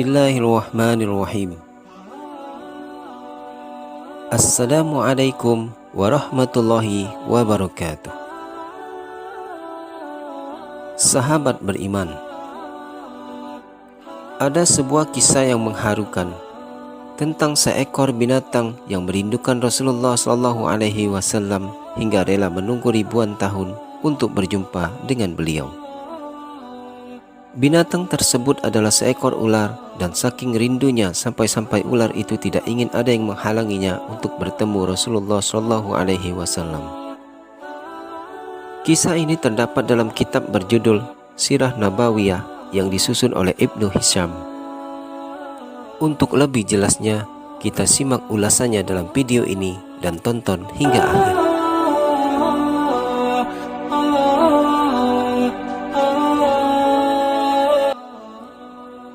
Bismillahirrahmanirrahim. Assalamualaikum warahmatullahi wabarakatuh. Sahabat beriman, ada sebuah kisah yang mengharukan tentang seekor binatang yang merindukan Rasulullah SAW hingga rela menunggu ribuan tahun untuk berjumpa dengan beliau. Binatang tersebut adalah seekor ular, dan saking rindunya sampai-sampai ular itu tidak ingin ada yang menghalanginya untuk bertemu Rasulullah SAW. Kisah ini terdapat dalam kitab berjudul Sirah Nabawiyah yang disusun oleh Ibnu Hisham. Untuk lebih jelasnya, kita simak ulasannya dalam video ini dan tonton hingga akhir.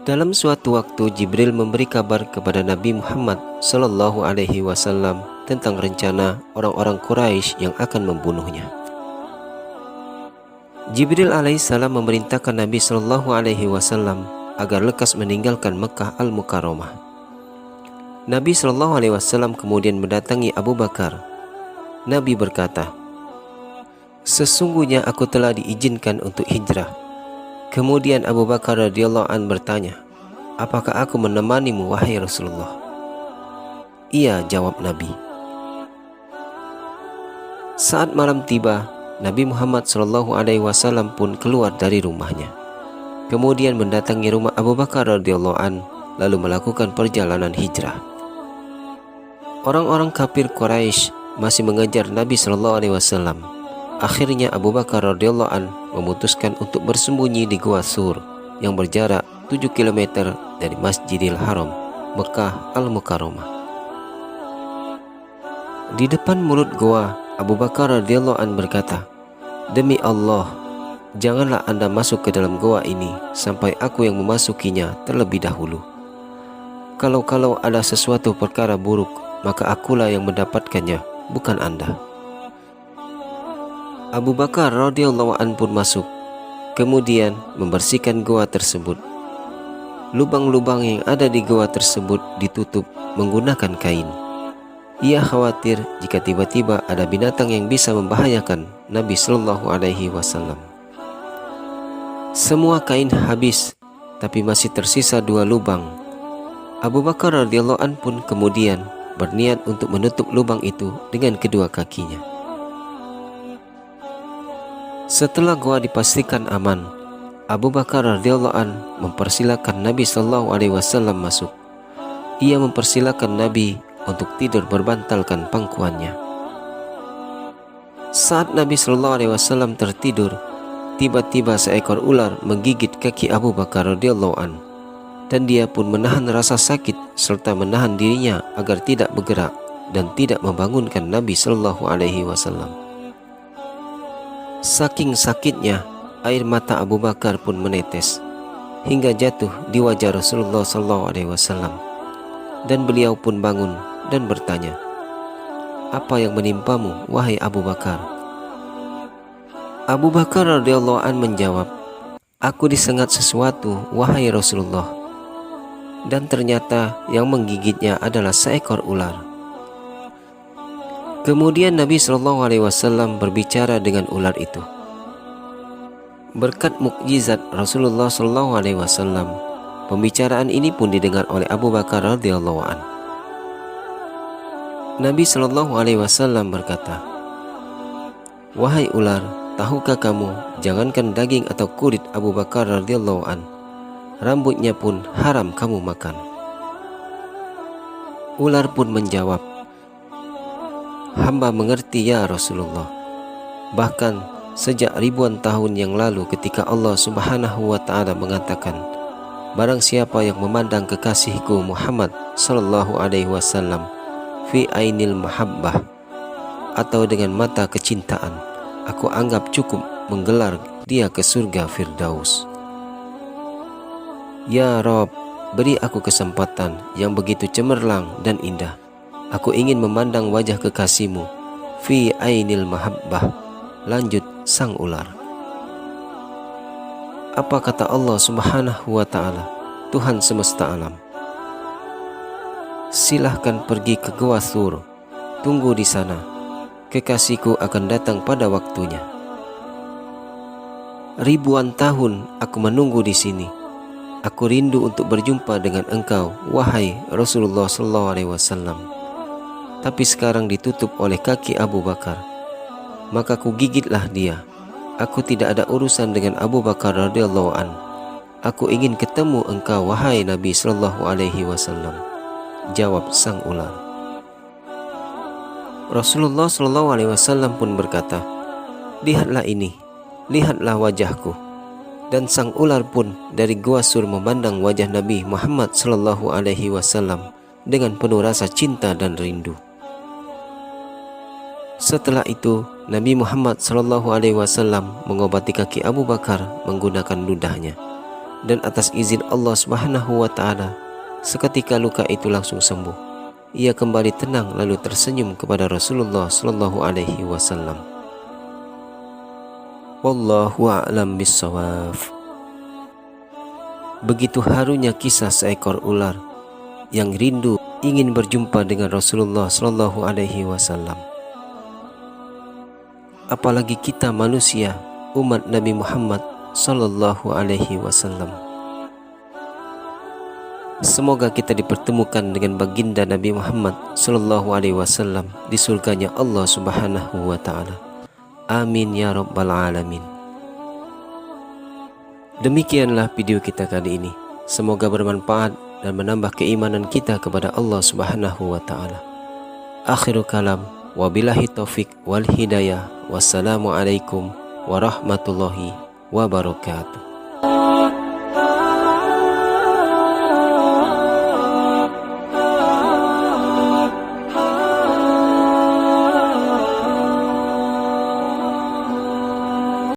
Dalam suatu waktu, Jibril memberi kabar kepada Nabi Muhammad SAW tentang rencana orang-orang Quraisy yang akan membunuhnya. Jibril alaihissalam memerintahkan Nabi SAW agar lekas meninggalkan Mekah Al-Mukarramah. Nabi SAW kemudian mendatangi Abu Bakar. Nabi berkata, "Sesungguhnya aku telah diizinkan untuk hijrah." Kemudian Abu Bakar radhiyallahu an bertanya, "Apakah aku menemanimu wahai Rasulullah?" "Iya," jawab Nabi. Saat malam tiba, Nabi Muhammad SAW pun keluar dari rumahnya. Kemudian mendatangi rumah Abu Bakar radhiyallahu an, lalu melakukan perjalanan hijrah. Orang-orang kafir Quraisy masih mengejar Nabi SAW. Akhirnya Abu Bakar radhiyallahu an memutuskan untuk bersembunyi di Gua Sur yang berjarak 7 km dari Masjidil Haram, Mekah Al-Mukarramah. Di depan mulut gua, Abu Bakar radhiyallahu an berkata, "Demi Allah, janganlah Anda masuk ke dalam gua ini sampai aku yang memasukinya terlebih dahulu. Kalau ada sesuatu perkara buruk, maka akulah yang mendapatkannya, bukan Anda." Abu Bakar radhiyallahu an pun masuk, kemudian membersihkan gua tersebut. Lubang-lubang yang ada di gua tersebut ditutup menggunakan kain. Ia khawatir jika tiba-tiba ada binatang yang bisa membahayakan Nabi SAW. Semua kain habis, tapi masih tersisa 2 lubang. Abu Bakar radhiyallahu an pun kemudian berniat untuk menutup lubang itu dengan kedua kakinya. Setelah gua dipastikan aman, Abu Bakar radhiyallahu an mempersilakan Nabi SAW masuk. Ia mempersilakan Nabi untuk tidur berbantalkan pangkuannya. Saat Nabi SAW tertidur, tiba-tiba seekor ular menggigit kaki Abu Bakar radhiyallahu an, dan dia pun menahan rasa sakit serta menahan dirinya agar tidak bergerak dan tidak membangunkan Nabi SAW. Saking sakitnya, air mata Abu Bakar pun menetes hingga jatuh di wajah Rasulullah SAW, dan beliau pun bangun dan bertanya, "Apa yang menimpamu, wahai Abu Bakar?" Abu Bakar radhiyallahu an menjawab, "Aku disengat sesuatu, wahai Rasulullah, dan ternyata yang menggigitnya adalah seekor ular." Kemudian Nabi SAW berbicara dengan ular itu. Berkat mukjizat Rasulullah SAW, pembicaraan ini pun didengar oleh Abu Bakar radhiyallahu an. Nabi SAW berkata, "Wahai ular, tahukah kamu, jangankan daging atau kulit Abu Bakar radhiyallahu an, rambutnya pun haram kamu makan." Ular pun menjawab, "Hamba mengerti ya Rasulullah. Bahkan sejak ribuan tahun yang lalu ketika Allah Subhanahu wa ta'ala mengatakan, barang siapa yang memandang kekasihku Muhammad sallallahu alaihi wasallam fi ainil mahabbah, atau dengan mata kecintaan, aku anggap cukup menggelar dia ke surga Firdaus. Ya Rob, beri aku kesempatan yang begitu cemerlang dan indah. Aku ingin memandang wajah kekasihmu fi ainil mahabbah." Lanjut sang ular, "Apa kata Allah Subhanahu wa ta'ala? Tuhan semesta alam. Silahkan pergi ke Gua Thur. Tunggu di sana. Kekasihku akan datang pada waktunya. Ribuan tahun aku menunggu di sini. Aku rindu untuk berjumpa dengan engkau, wahai Rasulullah SAW. Tapi sekarang ditutup oleh kaki Abu Bakar. Maka ku gigitlah dia. Aku tidak ada urusan dengan Abu Bakar radhiyallahu an. Aku ingin ketemu engkau, wahai Nabi SAW. Jawab sang ular. Rasulullah SAW pun berkata, lihatlah ini, lihatlah wajahku. Dan sang ular pun dari Gua Thur memandang wajah Nabi Muhammad SAW dengan penuh rasa cinta dan rindu. Setelah itu, Nabi Muhammad SAW mengobati kaki Abu Bakar menggunakan ludahnya. Dan atas izin Allah Subhanahu wa Ta'ala, seketika luka itu langsung sembuh. Ia kembali tenang lalu tersenyum kepada Rasulullah SAW. Wallahu a'lam bissawab. Begitu harunya kisah seekor ular yang rindu ingin berjumpa dengan Rasulullah SAW. Apalagi kita manusia, umat Nabi Muhammad SAW. Semoga kita dipertemukan dengan baginda Nabi Muhammad SAW di surganya Allah Subhanahu wa Ta'ala. Amin ya rabbal alamin. Demikianlah video kita kali ini. Semoga bermanfaat dan menambah keimanan kita kepada Allah Subhanahu wa Ta'ala. Akhirul kalam, wabillahi taufik wal hidayah. Wassalamualaikum warahmatullahi wabarakatuh.